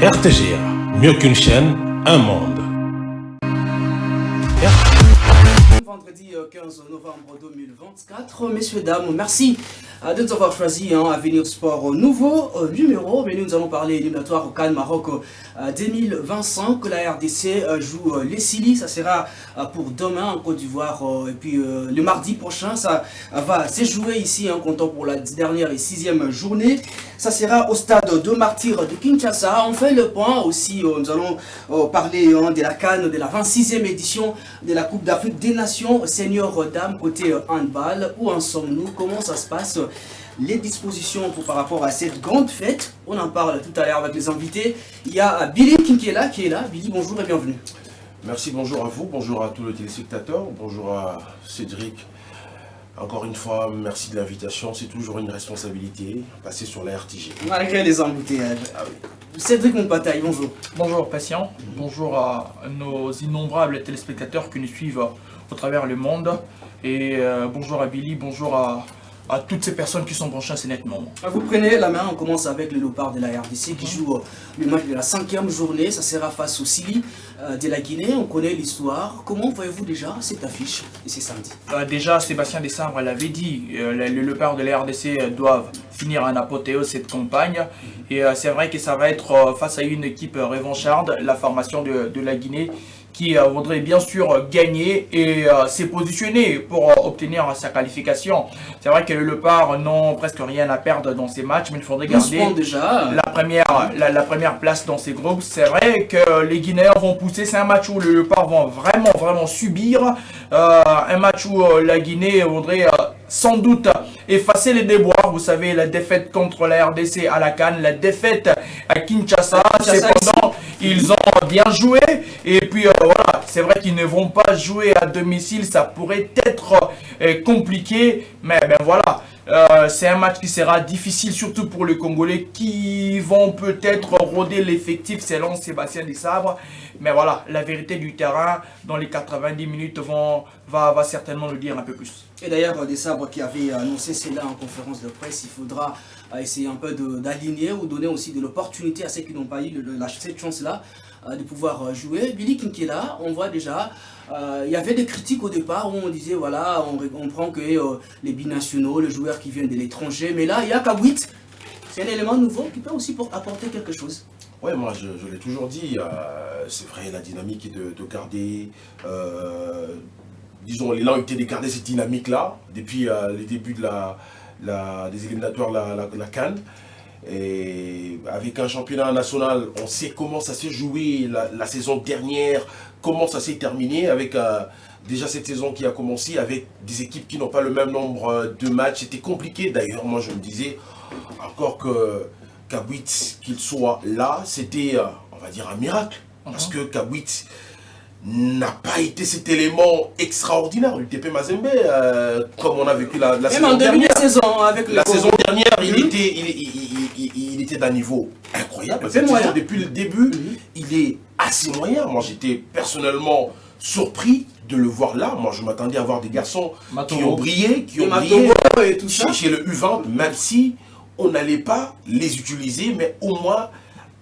RTGA, mieux qu'une chaîne, un monde. Vendredi 15 novembre 2024. Messieurs, dames, merci de nous avoir choisi Avenir Sport nouveau numéro. Mais nous allons parler éliminatoire au CAN Maroc 2025 que la RDC joue les Sili. Ça sera pour demain en Côte d'Ivoire. Et puis le mardi prochain, ça va se jouer ici en comptant pour la dernière et sixième journée. Ça sera au stade de Martyrs de Kinshasa. On fait le point aussi. Nous allons parler de la CAN, de la 26e édition de la Coupe d'Afrique des Nations senior dames côté handball. Où en sommes-nous? Comment ça se passe? Les dispositions par rapport à cette grande fête. On en parle tout à l'heure avec les invités. Il y a Billy qui est là. Billy, bonjour et bienvenue. Merci, bonjour à vous, bonjour à tous les téléspectateurs, bonjour à Cédric. Encore une fois, merci de l'invitation. C'est toujours une responsabilité, passer sur la RTG. Malgré les embouteillages. Cédric Montpataille, bonjour. Bonjour Patient, bonjour à nos innombrables téléspectateurs qui nous suivent au travers le monde. Et bonjour à Billy, bonjour à toutes ces personnes qui sont branchées à ces nettement. Vous prenez la main, on commence avec le Léopard de la RDC qui joue le match de la 5e journée. Ça sera face au Sili de la Guinée. On connaît l'histoire. Comment voyez-vous déjà cette affiche et c'est samedi? Déjà, Sébastien Desambre l'avait dit, le Léopard de la RDC doivent finir en apothéose cette campagne. Et c'est vrai que ça va être face à une équipe revancharde, la formation de la Guinée, qui voudrait bien sûr gagner et s'est positionné pour obtenir sa qualification. C'est vrai que le Léopard n'ont presque rien à perdre dans ces matchs, mais il faudrait garder déjà la première place dans ces groupes. C'est vrai que les Guinéens vont pousser, c'est un match où le Léopard vont vraiment subir, un match où la Guinée voudrait sans doute effacer les déboires. Vous savez, la défaite contre la RDC à la CAN, la défaite à Kinshasa. Cependant, ils ont bien joué. Et puis voilà, c'est vrai qu'ils ne vont pas jouer à domicile. Ça pourrait être compliqué. Mais voilà, c'est un match qui sera difficile, surtout pour les Congolais qui vont peut-être rôder l'effectif selon Sébastien Desambre. Mais voilà, la vérité du terrain dans les 90 minutes va certainement nous dire un peu plus. Et d'ailleurs, Desambre qui avait annoncé cela en conférence de presse, il faudra essayer un peu d'aligner ou donner aussi de l'opportunité à ceux qui n'ont pas eu cette chance-là de pouvoir jouer. Billy Kinkela, on voit déjà, il y avait des critiques au départ où on disait, voilà, on prend que les binationaux, les joueurs qui viennent de l'étranger, mais là, il y a Kabouit, c'est un élément nouveau qui peut aussi apporter quelque chose. Ouais, moi je l'ai toujours dit, c'est vrai, la dynamique est de garder, disons, l'élan était de garder cette dynamique-là, depuis les débuts des éliminatoires de la CAN. Et avec un championnat national, on sait comment ça s'est joué la saison dernière, comment ça s'est terminé avec déjà cette saison qui a commencé avec des équipes qui n'ont pas le même nombre de matchs. C'était compliqué d'ailleurs, moi je me disais encore que Kabouit, qu'il soit là, c'était, on va dire, un miracle. Parce que Kabouit n'a pas été cet élément extraordinaire. Le TP Mazembe, comme on a vécu la saison dernière. La saison dernière, il était d'un niveau incroyable. Depuis le début, il est assez moyen. Moi, j'étais personnellement surpris de le voir là. Moi, je m'attendais à voir des garçons qui ont brillé, et tout ça. Chez le U20, même si on n'allait pas les utiliser, mais au moins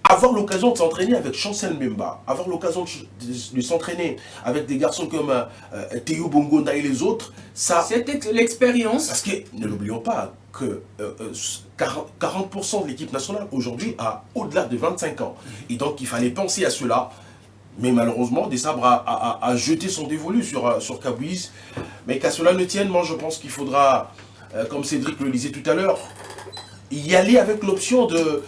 avoir l'occasion de s'entraîner avec Chancel Mbemba, avoir l'occasion de s'entraîner avec des garçons comme Théo Bongonda et les autres, ça... C'était l'expérience. Parce que, ne l'oublions pas, que 40% de l'équipe nationale aujourd'hui a au-delà de 25 ans. Et donc, il fallait penser à cela. Mais malheureusement, Desambre a jeté son dévolu sur Kabouis. Mais qu'à cela ne tienne, moi je pense qu'il faudra, comme Cédric le disait tout à l'heure, y aller avec l'option de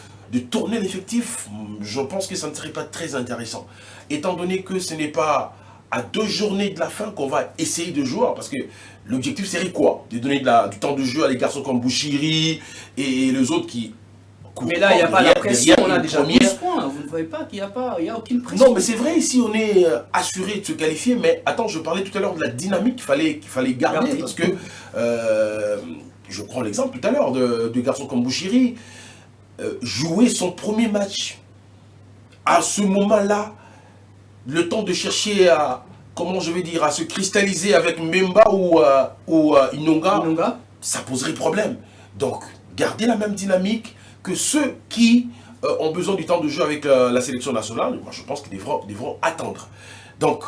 tourner l'effectif. Je pense que ça ne serait pas très intéressant. Étant donné que ce n'est pas à 2 journées de la fin qu'on va essayer de jouer, parce que l'objectif serait quoi? De donner du temps de jeu à des garçons comme Bouchiri et les autres qui... Mais là, il n'y a pas la pression, on a déjà 12 points. Vous ne voyez pas qu'il n'y a aucune pression. Non, mais c'est vrai, ici on est assuré de se qualifier, mais attends, je parlais tout à l'heure de la dynamique qu'il fallait garder, parce que... je prends l'exemple tout à l'heure de garçons comme Bouchiri, jouer son premier match à ce moment-là, le temps de chercher à, comment je vais dire, à se cristalliser avec Mbemba ou Inonga, ça poserait problème. Donc, garder la même dynamique que ceux qui ont besoin du temps de jeu avec la sélection nationale, moi je pense qu'ils devront attendre. Donc,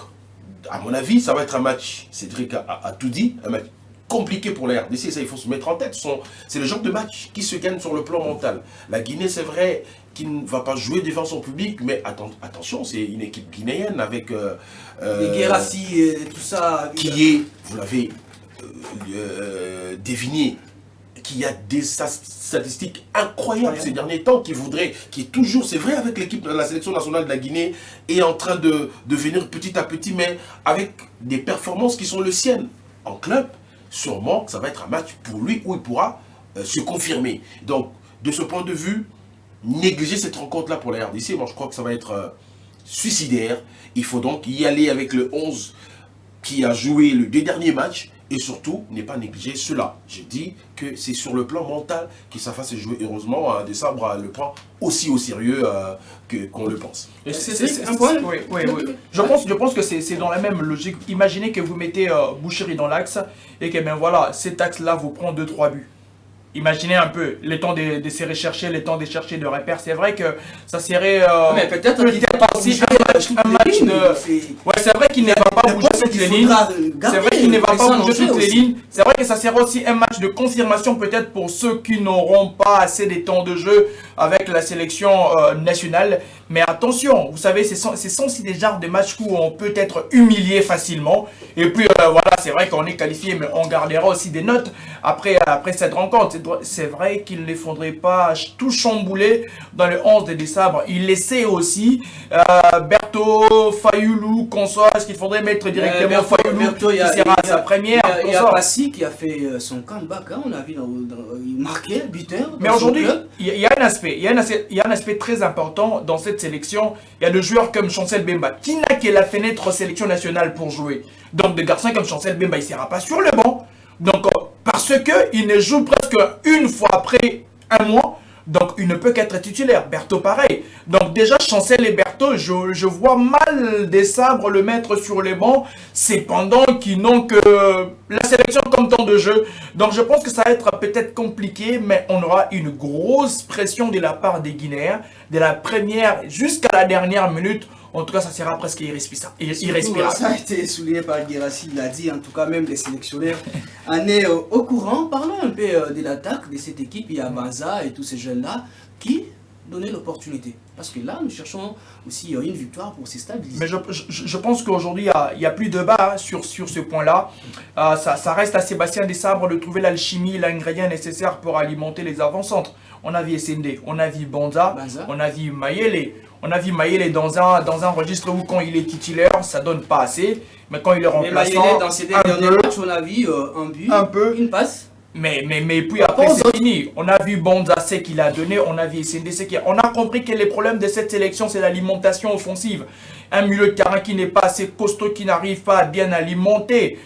à mon avis, ça va être un match, Cédric a tout dit, un match compliqué pour la RDC, ça il faut se mettre en tête. C'est le genre de match qui se gagne sur le plan mental. La Guinée, c'est vrai qu'il ne va pas jouer devant son public, mais attention, c'est une équipe guinéenne avec... les Guérassi et tout ça. Qui est, vous l'avez deviné, qui a des statistiques incroyables ces derniers temps, qui est toujours, c'est vrai avec l'équipe de la sélection nationale de la Guinée, est en train de venir petit à petit, mais avec des performances qui sont les siennes. En club, sûrement ça va être un match pour lui où il pourra se confirmer. Donc, de ce point de vue, négliger cette rencontre-là pour la RDC, moi je crois que ça va être suicidaire. Il faut donc y aller avec le 11 qui a joué les 2 derniers matchs et surtout ne pas négliger cela. Je dis que c'est sur le plan mental qu'il ça fasse jouer. Heureusement, Désabre le prend aussi au sérieux qu'on le pense. C'est un point. Oui. Je pense que c'est dans la même logique. Imaginez que vous mettez Boucherie dans l'axe et que ben voilà, cet axe-là vous prend 2-3 buts. Imaginez un peu le temps de se rechercher, le temps de chercher de repères. C'est vrai que ça serait mais peut-être aussi un match de... Ouais, c'est vrai qu'il ne va pas bouger toutes les lignes. C'est vrai qu'il ne va pas bouger toutes les lignes. C'est vrai que ça sera aussi un match de confirmation peut-être pour ceux qui n'auront pas assez de temps de jeu avec la sélection nationale. Mais attention, vous savez, ce sont aussi des genres de matchs où on peut être humilié facilement. Et puis voilà, c'est vrai qu'on est qualifié, mais on gardera aussi des notes après cette rencontre. C'est vrai qu'il ne faudrait pas tout chambouler dans le 11 de Désabre. Il essaie aussi Berto, Fayoulou, Consort. Est-ce qu'il faudrait mettre directement Fayoulou qui sera à sa première? Il y a Passy qui a fait son comeback. Hein, on a vu il marquait, buteur. Mais aujourd'hui, il y a un aspect très important dans cette sélection. Il y a des joueurs comme Chancel Bemba qui n'a que la fenêtre sélection nationale pour jouer. Donc des garçons comme Chancel Bemba, il ne sera pas sur le banc. Donc parce qu'il ne joue presque une fois après un mois. Donc il ne peut qu'être titulaire. Berto pareil. Donc déjà Chancel et Berto, je vois mal Désabre le mettre sur les bancs. Cependant qu'ils n'ont que la sélection comme temps de jeu. Donc je pense que ça va être peut-être compliqué. Mais on aura une grosse pression de la part des Guinéens. De la première jusqu'à la dernière minute. En tout cas, ça sera presque irrespirable. Ça a été souligné par Guérassi, il l'a dit, en tout cas même les sélectionneurs en est au courant. Parlons un peu de l'attaque de cette équipe. Il y a Banza et tous ces jeunes-là qui donnaient l'opportunité. Parce que là, nous cherchons aussi une victoire pour se stabiliser. Mais je pense qu'aujourd'hui, il n'y a plus de débat sur ce point-là. Ça reste à Sébastien Désabre de trouver l'alchimie, l'ingrédient nécessaire pour alimenter les avant-centres. On a vu Essendé, on a vu Banza, on a vu Mayele. On a vu Mayele dans un registre où quand il est titulaire, ça donne pas assez. Mais quand il est remplaçant, dans ces derniers matchs, on a vu un but, une passe. Mais puis après c'est fini. On a vu Banza, ce qu'il a donné. On a vu Essendé, on a compris que les problèmes de cette sélection, c'est l'alimentation offensive. Un milieu de terrain qui n'est pas assez costaud, qui n'arrive pas à bien alimenter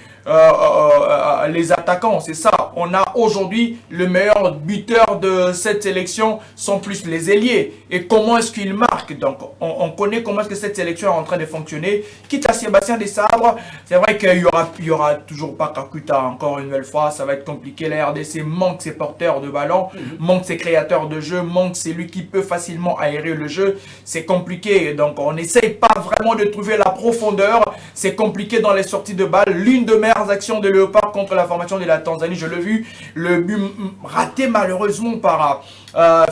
les attaquants, c'est ça. On a aujourd'hui le meilleur buteur de cette sélection sont plus les ailiers. Et comment est-ce qu'ils marquent? Donc on connaît comment est-ce que cette sélection est en train de fonctionner. Quitte à Sébastien Désabre, c'est vrai qu'il y aura toujours pas Kakuta encore une nouvelle fois. Ça va être compliqué. La RDC manque ses porteurs de ballon, manque ses créateurs de jeu, manque celui qui peut facilement aérer le jeu. C'est compliqué. Donc on n'essaye pas vraiment de trouver la profondeur. C'est compliqué dans les sorties de balles. L'une de mes actions de Léopard contre la formation de la Tanzanie, je l'ai vu, le but raté malheureusement par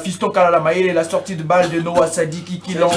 Fiston Kalala Mayele, la sortie de balle de Noah Sadiki qui lance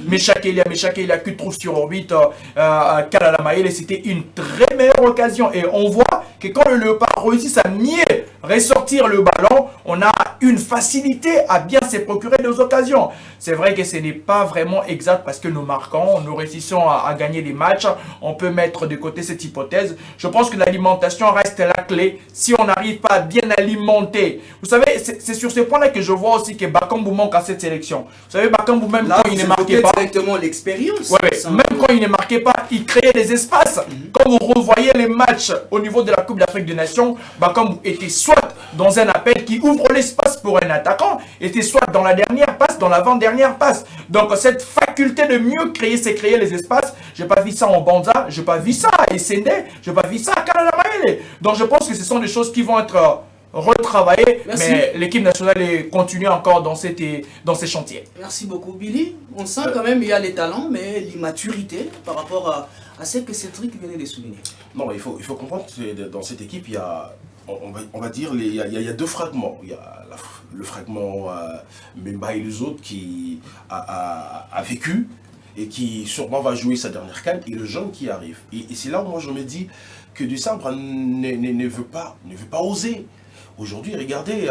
Meshake Elia qui trouve sur orbite Kalala Mayele. C'était une très meilleure occasion et on voit que quand le Léopard réussit à mieux ressortir le ballon, on a une facilité à bien se procurer des occasions. C'est vrai que ce n'est pas vraiment exact parce que nous marquons, nous réussissons à gagner des matchs. On peut mettre de côté cette hypothèse. Je pense que l'alimentation reste la clé. Si on n'arrive pas à bien alimenter, vous savez, c'est sur ce point-là que je vois aussi que Bakambu manque à cette sélection. Vous savez, Bakambu, même là, quand il ne marquait pas, directement l'expérience. Même quand il ne marquait pas, il créait des espaces. Quand vous revoyez les matchs au niveau de la Coupe d'Afrique des Nations, Bakambu était soit dans un appel qui ouvre l'espace pour un attaquant, était soit dans la dernière passe, dans l'avant-dernière passe. Donc cette faculté de mieux créer, c'est créer les espaces. J'ai pas vu ça en Banza, j'ai pas vu ça à Essendé, j'ai pas vu ça à Kalala Mayele. Donc je pense que ce sont des choses qui vont être retravailler, Merci. mais l'équipe nationale continue encore dans ces chantiers. Merci beaucoup, Billy. On sent quand même il y a les talents, mais l'immaturité par rapport à ce que Cédric venait de souligner. Non, il faut comprendre que dans cette équipe, il y a, on va dire, il y a deux fragments. Il y a le fragment Memba et les autres qui a vécu et qui sûrement va jouer sa dernière CAN, et le jeune qui arrive. Et c'est là où moi je me dis que Desabre ne veut pas oser. Aujourd'hui, regardez,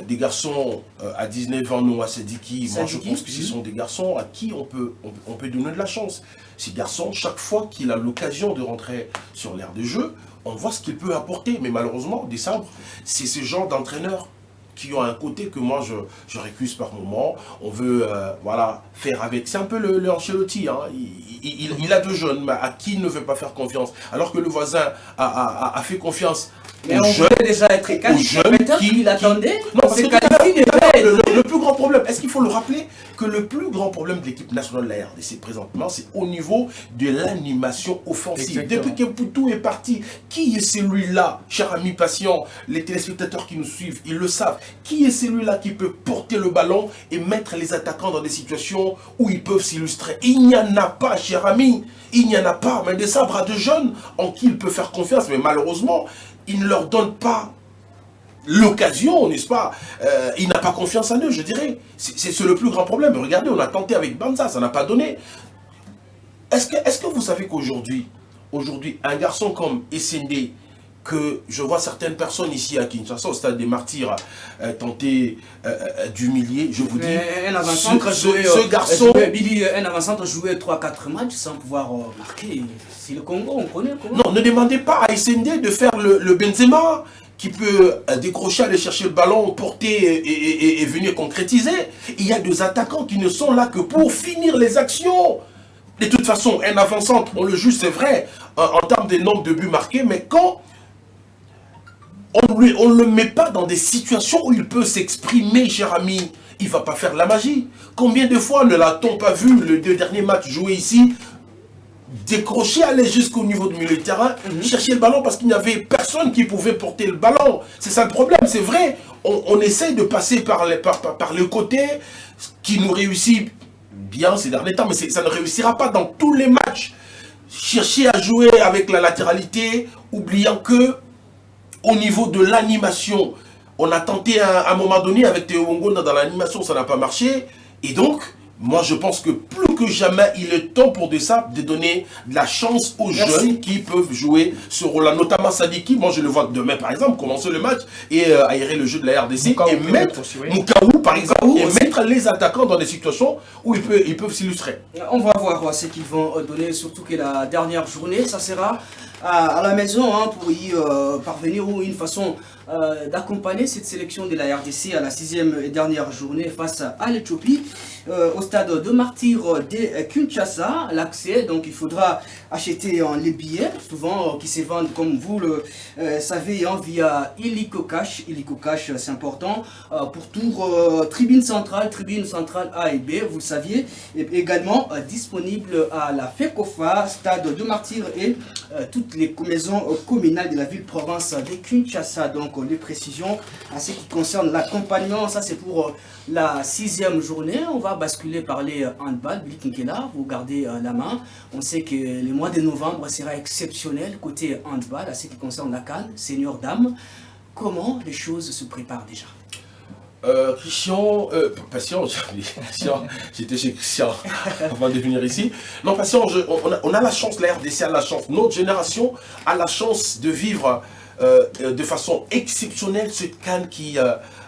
des garçons à 19 ans, Noah Sediki, moi je pense que ce sont des garçons à qui on peut donner de la chance. Ces garçons, chaque fois qu'il a l'occasion de rentrer sur l'aire de jeu, on voit ce qu'il peut apporter. Mais malheureusement, Desabre, c'est ce genre d'entraîneur qui ont un côté que moi je récuse par moment. On veut voilà, faire avec. C'est un peu le Ancelotti. Hein. Il a deux jeunes à qui il ne veut pas faire confiance. Alors que le voisin a fait confiance. Mais on voulait déjà être qualifié, peut-être qu'il attendait. Non, parce que le plus grand problème, est-ce qu'il faut le rappeler que le plus grand problème de l'équipe nationale de la RDC présentement, c'est au niveau de l'animation offensive. Exactement. Depuis que Poutou est parti, qui est celui-là, cher ami patient, les téléspectateurs qui nous suivent, ils le savent, qui est celui-là qui peut porter le ballon et mettre les attaquants dans des situations où ils peuvent s'illustrer? Il n'y en a pas, cher ami, il n'y en a pas. Mais des sabres de jeunes en qui il peut faire confiance, mais malheureusement, il ne leur donne pas l'occasion, n'est-ce pas? Il n'a pas confiance en eux, je dirais. C'est le plus grand problème. Regardez, on a tenté avec Banza, ça n'a pas donné. Est-ce que vous savez qu'aujourd'hui, un garçon comme Essendé, que je vois certaines personnes ici à Kinshasa, au stade des Martyrs, tenter d'humilier, je vous dis, ce garçon... Billy, un avant-centre jouait 3-4 matchs sans pouvoir marquer. C'est le Congo, on connaît comment. Non, ne demandez pas à Essendé de faire le Benzema, qui peut décrocher, aller chercher le ballon, porter et venir concrétiser. Il y a des attaquants qui ne sont là que pour finir les actions. De toute façon, un avant-centre, on le juge, c'est vrai, en termes de nombre de buts marqués, mais quand on ne le met pas dans des situations où il peut s'exprimer, cher ami, il ne va pas faire la magie. Combien de fois ne l'a-t-on pas vu, le deux derniers matchs joués ici, décrocher, aller jusqu'au niveau du milieu de terrain, chercher le ballon parce qu'il n'y avait personne qui pouvait porter le ballon. C'est ça le problème, c'est vrai. On essaye de passer par le côté qui nous réussit bien ces derniers temps, mais ça ne réussira pas dans tous les matchs. Chercher à jouer avec la latéralité, oubliant que au niveau de l'animation, on a tenté à un moment donné avec Théo Wongo dans l'animation, ça n'a pas marché. Et donc, moi je pense que plus que jamais, il est temps pour de donner de la chance aux jeunes qui peuvent jouer ce rôle-là. Notamment Sadiki, moi je le vois demain par exemple, commencer le match et aérer le jeu de la RDC et mettre Moukaou par exemple, et mettre les attaquants dans des situations où ils peuvent s'illustrer. On va voir ce qu'ils vont donner, surtout que la dernière journée, ça sera à la maison hein, pour y parvenir ou une façon d'accompagner cette sélection de la RDC à la 6e et dernière journée face à l'Éthiopie au stade de Martyrs de Kinshasa. L'accès, donc il faudra acheter les billets, souvent qui se vendent comme vous le savez hein, via Illico Cash. Illico Cash, c'est important pour tour tribune centrale A et B, vous le saviez, et également disponible à la FECOFA, stade de Martyrs et toutes les maisons communales de la ville-province de Kinshasa. Donc les précisions à ce qui concerne l'accompagnement, ça c'est pour la 6e journée. On va basculer par les handball. Billy Kinkela, vous gardez la main. On sait que le mois de novembre sera exceptionnel côté handball à ce qui concerne la CAN, senior dame. Comment les choses se préparent déjà? Christian, Patient, j'étais chez Christian avant de venir ici. Non, Patient, on a la chance, la RDC a la chance, notre génération a la chance de vivre de façon exceptionnelle ce CAN qui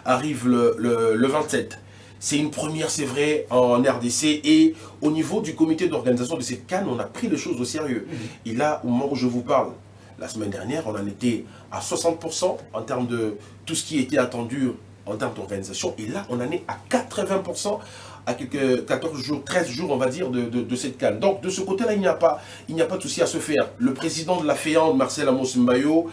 arrive le 27. C'est une première, c'est vrai, en RDC et au niveau du comité d'organisation de cette CAN, on a pris les choses au sérieux. Et là, au moment où je vous parle, la semaine dernière, on en était à 60% en termes de tout ce qui était attendu en termes d'organisation. Et là, on en est à 80% à quelques 14 jours, 13 jours, on va dire, de cette CAN. Donc, de ce côté-là, il n'y a pas de souci à se faire. Le président de la FEAND, Marcel Amos Mbayo,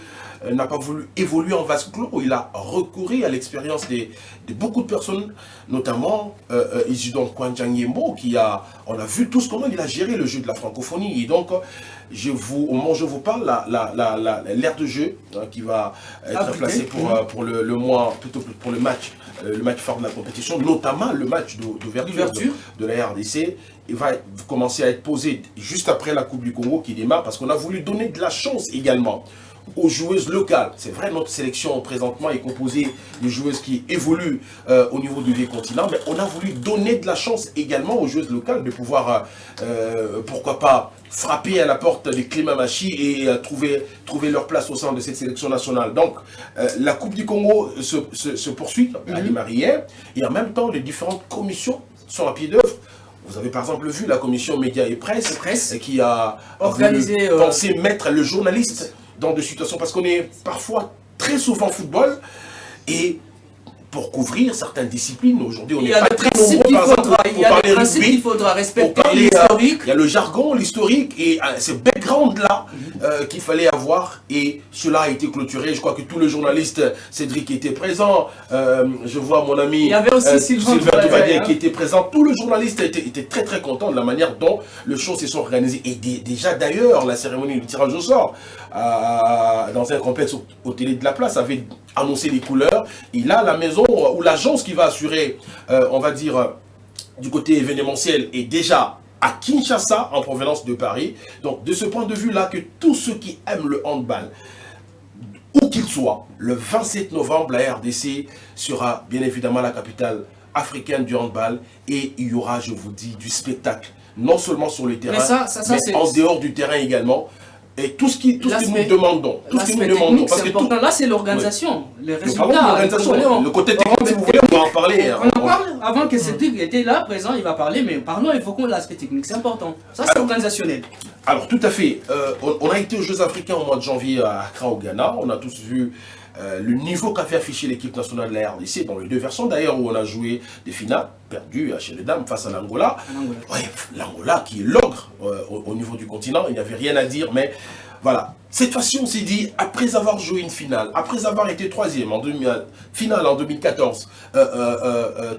n'a pas voulu évoluer en vase clos. Il a recouru à l'expérience de beaucoup de personnes, notamment Isidon Kwanjang-Yembo, on a vu tous comment il a géré le jeu de la francophonie. Et donc, au moment où je vous parle, l'aire de jeu qui va être placée pour le mois, plutôt pour le match phare de la compétition, notamment le match d'ouverture de la RDC, il va commencer à être posé juste après la Coupe du Congo qui démarre, parce qu'on a voulu donner de la chance également aux joueuses locales. C'est vrai, notre sélection présentement est composée de joueuses qui évoluent au niveau du vieux continent, mais on a voulu donner de la chance également aux joueuses locales de pouvoir, pourquoi pas, frapper à la porte des Clémamachi et trouver leur place au sein de cette sélection nationale. Donc, la Coupe du Congo se poursuit à Marière, et en même temps, les différentes commissions sont à pied d'œuvre. Vous avez par exemple vu la commission médias et presse qui a pensé mettre le journaliste dans des situations, parce qu'on est parfois très souvent football, et pour couvrir certaines disciplines, aujourd'hui on n'est pas très nombreux, par exemple, il y a des principes qu'il faudra respecter, l'historique. Il y a le jargon, l'historique, et ce background-là qu'il fallait avoir, et cela a été clôturé. Je crois que tous les journalistes, Cédric était présent, je vois mon ami il y avait aussi Sylvain Touvadien qui était présent. Tous les journalistes étaient très très contents de la manière dont le show s'est organisé. Et déjà d'ailleurs, la cérémonie du tirage au sort, dans un complexe au télé de la place, avait annoncé les couleurs. Et là, la maison ou l'agence qui va assurer, on va dire, du côté événementiel est déjà à Kinshasa, en provenance de Paris. Donc, de ce point de vue-là, que tous ceux qui aiment le handball, où qu'il soit, le 27 novembre, la RDC sera bien évidemment la capitale africaine du handball, et il y aura, je vous dis, du spectacle, non seulement sur le terrain, mais en dehors du terrain également. Et tout ce que nous demandons, parce que important, là c'est l'organisation, les résultats. Le côté technique, si vous voulez, on va en parler. On en parle avant que Cédric était là, présent, il va parler, mais parlons, il faut qu'on ait l'aspect technique, c'est important. Ça c'est organisationnel. Alors tout à fait, on a été aux Jeux Africains au mois de janvier à Accra au Ghana, on a tous vu le niveau qu'a fait afficher l'équipe nationale de la RDC dans les deux versions d'ailleurs, où on a joué des finales perdues chez les dames face à l'Angola. Ouais, l'Angola qui est l'ogre au niveau du continent, il n'y avait rien à dire, mais voilà. Cette fois-ci, on s'est dit, après avoir joué une finale, après avoir été troisième en finale en 2014,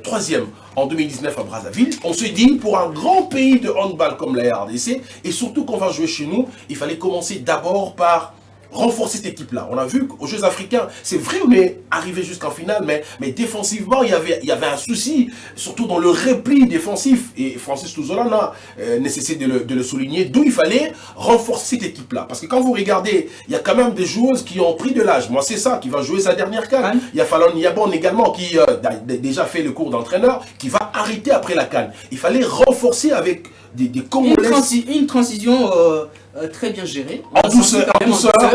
troisième en 2019 à Brazzaville, on s'est dit, pour un grand pays de handball comme la RDC, et surtout qu'on va jouer chez nous, il fallait commencer d'abord par renforcer cette équipe-là. On a vu qu'aux Jeux Africains, c'est vrai, on est arrivé jusqu'en finale, mais défensivement, il y avait un souci, surtout dans le repli défensif. Et Francis Touzolana n'a cessé de le souligner, d'où il fallait renforcer cette équipe-là. Parce que quand vous regardez, il y a quand même des joueuses qui ont pris de l'âge. Moi, c'est ça, qui va jouer sa dernière CAN. Il y a Fallon Yabon également, qui a déjà fait le cours d'entraîneur, qui va arrêter après la CAN. Il fallait renforcer avec des Congolais. Une transition très bien gérée. En douceur.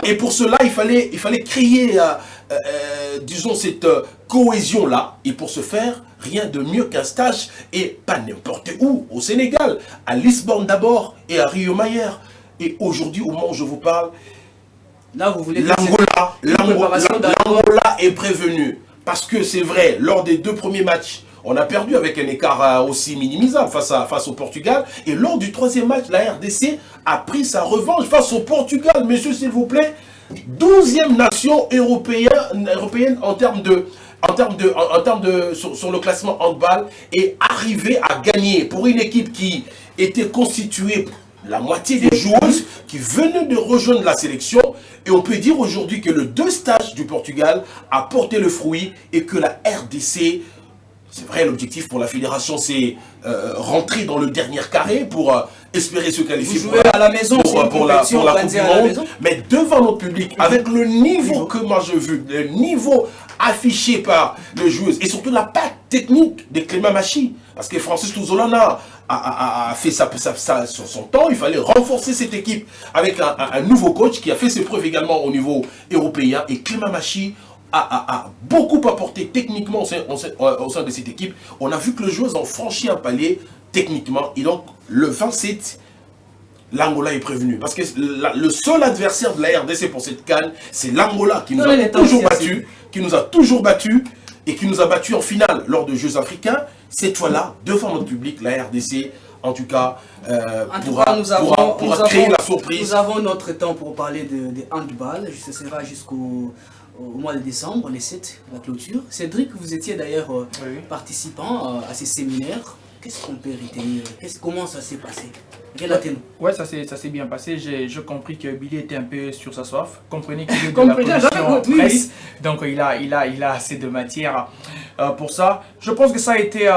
Et pour cela, il fallait créer, disons, cette cohésion-là. Et pour ce faire, rien de mieux qu'un stage, et pas n'importe où, au Sénégal, à Lisbonne d'abord et à Rio Mayer. Et aujourd'hui, au moment où je vous parle, là, vous voulez l'Angola est prévenu. Parce que c'est vrai, lors des 2 premiers matchs, on a perdu avec un écart aussi minimisable face au Portugal. Et lors du 3e match, la RDC a pris sa revanche face au Portugal. Messieurs, s'il vous plaît, 12e nation européenne en termes de sur le classement handball, et arrivé à gagner pour une équipe qui était constituée, la moitié des joueuses qui venaient de rejoindre la sélection. Et on peut dire aujourd'hui que le 2 stages du Portugal a porté le fruit, et que la RDC, c'est vrai, l'objectif pour la fédération, c'est rentrer dans le dernier carré pour espérer se qualifier à la maison pour la Coupe du Monde. Mais devant notre public, avec le niveau que moi je veux, le niveau affiché par les joueuses, et surtout la patte technique de Clémamachi, parce que Francis Touzolana a fait son temps, il fallait renforcer cette équipe avec un nouveau coach qui a fait ses preuves également au niveau européen, et Clémamachi a beaucoup apporté techniquement au sein de cette équipe. On a vu que les joueurs ont franchi un palier techniquement, et donc le 27, l'Angola est prévenu. Parce que le seul adversaire de la RDC pour cette CAN, c'est l'Angola qui nous a toujours battus, et qui nous a battus en finale lors des Jeux Africains. Cette fois-là, devant notre public, la RDC en tout cas, nous créer la surprise. Nous avons notre temps pour parler de handball. Ce sera jusqu'au mois de décembre, les 7, la clôture. Cédric, vous étiez d'ailleurs participant à ces séminaires. Qu'est-ce qu'on peut retenir? Comment ça s'est passé? Ouais, ça s'est bien passé. J'ai compris que Billy était un peu sur sa soif. Comprenez qu'il est de la commission presse, donc il a assez de matière pour ça. Je pense que ça a été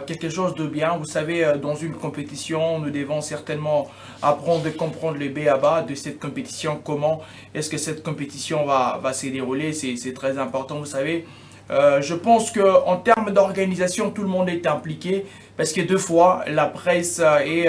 quelque chose de bien. Vous savez, dans une compétition, nous devons certainement apprendre et comprendre les b.a.-ba de cette compétition. Comment est-ce que cette compétition va se dérouler? C'est très important, vous savez. Je pense qu'en termes d'organisation, tout le monde est impliqué parce que deux fois, la presse est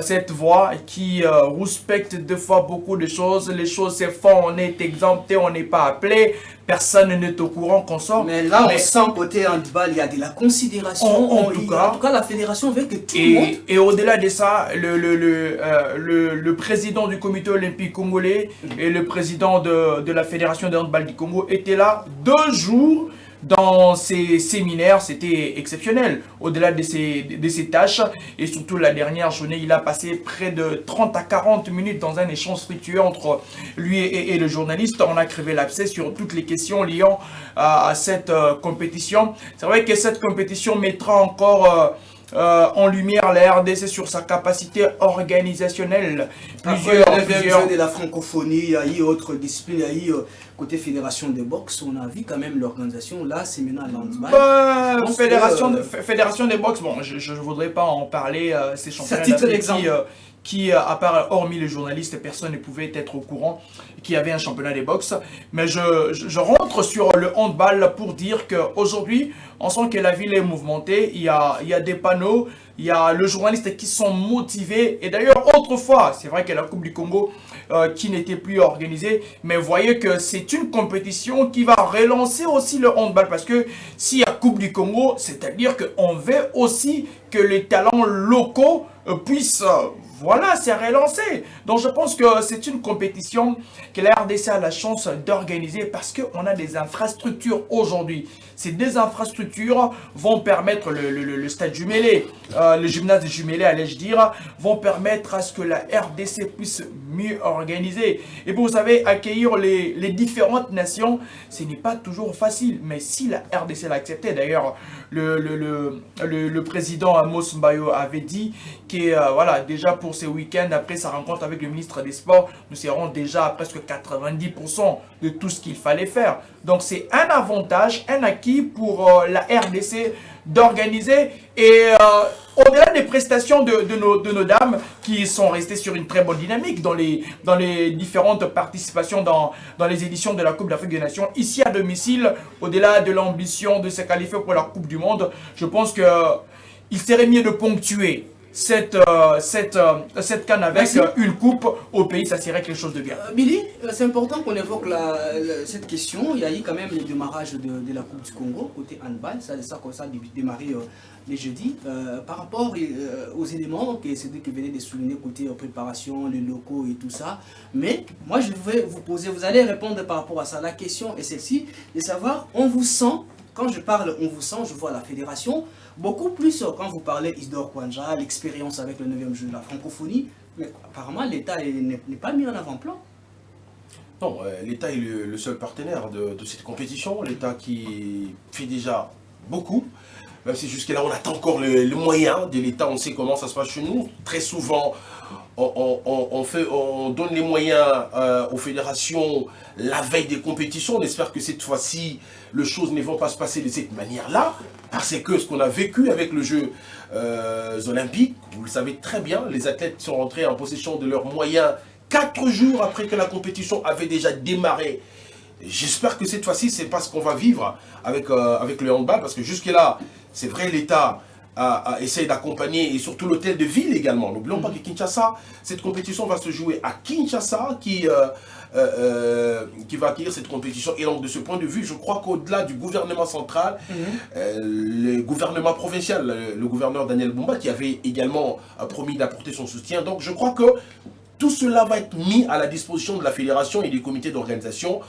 cette voix qui respecte deux fois beaucoup de choses. Les choses se font, on est exempté, on n'est pas appelé, personne n'est au courant qu'on sort. Mais là, on sent côté handball, il y a de la considération. En tout cas, la fédération veut que tout le monde... Et au-delà de ça, le président du comité olympique congolais et le président de la fédération de handball du Congo étaient là 2 jours dans ces séminaires. C'était exceptionnel. Au-delà de ces tâches, et surtout la dernière journée, il a passé près de 30 à 40 minutes dans un échange fructueux entre lui et le journaliste. On a crevé l'abcès sur toutes les questions liant à cette compétition. C'est vrai que cette compétition mettra encore en lumière la RDC sur sa capacité organisationnelle. Plusieurs jeux de la francophonie, il y a eu autre discipline, il y a eu côté fédération de boxe, on a vu quand même l'organisation, là c'est maintenant l'handball. Fédération de boxe, bon, je ne voudrais pas en parler, ces championnats qui, à part, hormis les journalistes, personne ne pouvait être au courant qu'il y avait un championnat de boxe. Mais je rentre sur le handball pour dire qu'aujourd'hui, on sent que la ville est mouvementée, il y a des panneaux, il y a les journalistes qui sont motivés. Et d'ailleurs, autrefois, c'est vrai que la Coupe du Congo qui n'était plus organisée, mais vous voyez que c'est une compétition qui va relancer aussi le handball. Parce que s'il y a Coupe du Congo, c'est-à-dire qu'on veut aussi que les talents locaux puissent... Voilà, c'est relancé. Donc je pense que c'est une compétition que la RDC a la chance d'organiser parce qu'on a des infrastructures aujourd'hui. Ces deux infrastructures vont permettre, le stade jumelé, le gymnase jumelé, allais-je dire, vont permettre à ce que la RDC puisse mieux organiser. Et vous savez, accueillir les différentes nations, ce n'est pas toujours facile. Mais si la RDC l'a accepté, d'ailleurs, le président Amos Mbayo avait dit que voilà, déjà pour ce week-end, après sa rencontre avec le ministre des Sports, nous serons déjà à presque 90% de tout ce qu'il fallait faire. Donc c'est un avantage, un acquis pour la RDC d'organiser. Et au-delà des prestations de nos dames qui sont restées sur une très bonne dynamique dans les différentes participations dans les éditions de la Coupe d'Afrique des Nations, ici à domicile, au-delà de l'ambition de se qualifier pour la Coupe du Monde, je pense qu'il serait mieux de ponctuer cette canne avec une coupe au pays, ça serait quelque chose de bien. Billy, c'est important qu'on évoque cette question. Il y a eu quand même le démarrage de la Coupe du Congo côté handball. Ça a démarré les jeudis. Par rapport aux éléments que c'est qui venait de souligner côté préparation, les locaux et tout ça. Mais moi je vais vous poser, vous allez répondre par rapport à ça. La question est celle-ci, de savoir, on vous sent, quand je parle on vous sent, je vois la fédération, beaucoup plus quand vous parlez Isidore Kwanja, l'expérience avec le 9e jeu de la francophonie, mais apparemment l'État n'est pas mis en avant-plan. Non, l'État est le seul partenaire de cette compétition, l'État qui fait déjà beaucoup, même si jusque-là on attend encore les moyens de l'État, on sait comment ça se passe chez nous. Très souvent, on donne les moyens aux fédérations la veille des compétitions. On espère que cette fois-ci, les choses ne vont pas se passer de cette manière-là, parce que ce qu'on a vécu avec le jeu olympique, vous le savez très bien, les athlètes sont rentrés en possession de leurs moyens 4 jours après que la compétition avait déjà démarré. J'espère que cette fois-ci, c'est pas ce qu'on va vivre avec le handball, parce que jusque-là, c'est vrai, l'État a essayé d'accompagner, et surtout l'hôtel de ville également. N'oublions pas que Kinshasa, cette compétition va se jouer à Kinshasa, qui va accueillir cette compétition. Et donc, de ce point de vue, je crois qu'au-delà du gouvernement central, le gouvernement provincial, le gouverneur Daniel Bumba, qui avait également promis d'apporter son soutien. Donc, je crois que tout cela va être mis à la disposition de la fédération et des comités d'organisation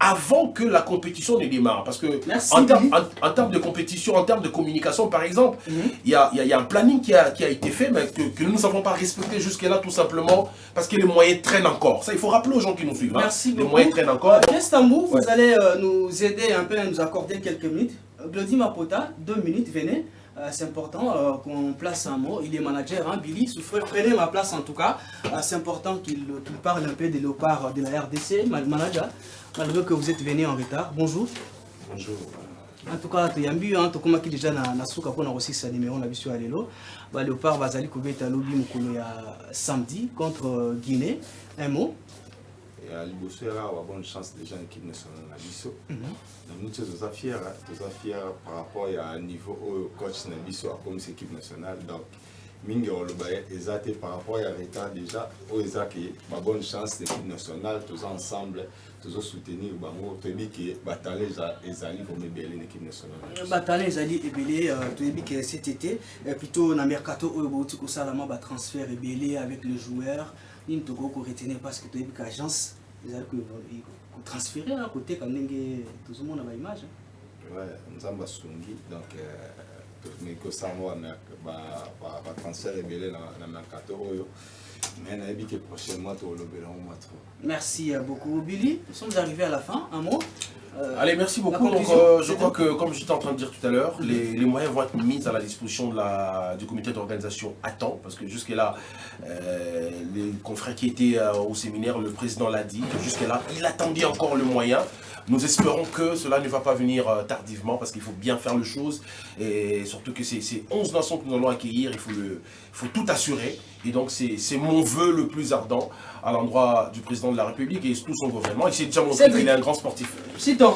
avant que la compétition ne démarre. Parce que Merci, en Billy. termes de compétition, en termes de communication, par exemple, il y a un planning qui a été fait, mais que nous n'avons pas respecté jusque-là, tout simplement, parce que les moyens traînent encore. Ça, il faut rappeler aux gens qui nous suivent. Merci Les beaucoup. moyens traînent encore. Kestamou, vous Ouais. allez nous aider un peu à nous accorder quelques minutes. Glody Mapota, 2 minutes, venez. C'est important qu'on place un mot. Il est manager, hein, Billy. Souffrez, prenez ma place en tout cas. C'est important qu'il parle un peu des léopards de la RDC, manager, malgré que vous êtes venu en retard. Bonjour. Bonjour. En tout cas, tu as vu, hein, tu as déjà na souka pour aussi sa numéro, on a vu sur Alelo. Léopard Bazali Koubeta Lobi Mokolo samedi contre Guinée. Un mot. Et à Liboso, il y a bonne chance déjà l'équipe nationale à Liboso. Nous sommes fiers par rapport à un niveau où coach Nabiso a comme équipe nationale. Donc, Mingi Olobaye, exacté par rapport à retard déjà, où ils ont bonne chance l'équipe nationale, tous ensemble, tous soutenir Bango, tous les qui bataillent les alliés pour me l'équipe nationale. Bataille ezali ebele toyebi que cet été plutôt na mercato oyo bauti kosalama ba transfert ebele avec le joueur nini toko ko retenir parce que toyebi que agence ezali ko transférer à côté quand ndenge tozomona ba image. Ouais, nous avons Sungi, donc mais que ça va transfert rebelle dans le mercato oyo. Mais on a dit que prochainement tu vas le faire au match. Merci beaucoup Billy. Nous sommes arrivés à la fin. Un mot. Allez, merci beaucoup. Donc, conclusion, je crois que, comme j'étais en train de dire tout à l'heure, les moyens vont être mis à la disposition du comité d'organisation à temps, parce que jusque-là, les confrères qui étaient au séminaire, le président l'a dit, que jusque-là, il attendait encore le moyen. Nous espérons que cela ne va pas venir tardivement, parce qu'il faut bien faire les choses, et surtout que c'est 11 nations que nous allons accueillir, il faut tout assurer. Et donc, c'est mon vœu le plus ardent à l'endroit du président de la République et tout son gouvernement. Il s'est déjà montré qu'il est un grand sportif. Citons.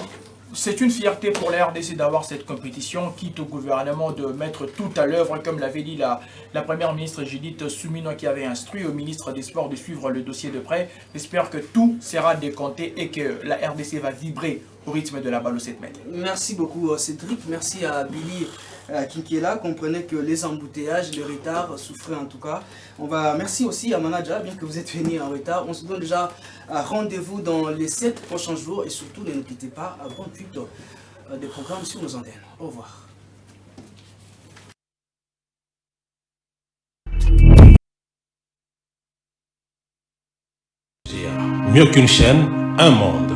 C'est une fierté pour la RDC d'avoir cette compétition, quitte au gouvernement de mettre tout à l'œuvre, comme l'avait dit la première ministre Judith Soumino, qui avait instruit au ministre des Sports de suivre le dossier de près. J'espère que tout sera décompté et que la RDC va vibrer au rythme de la balle au 7 mètres. Merci beaucoup Cédric, merci à Billy qui est là. Comprenez que les embouteillages, les retards souffraient en tout cas. Merci aussi à Manager, bien que vous êtes venu en retard. On se donne déjà rendez-vous dans les 7 prochains jours et surtout ne quittez pas à bonne suite des programmes sur nos antennes. Au revoir. Mieux qu'une chaîne, un monde.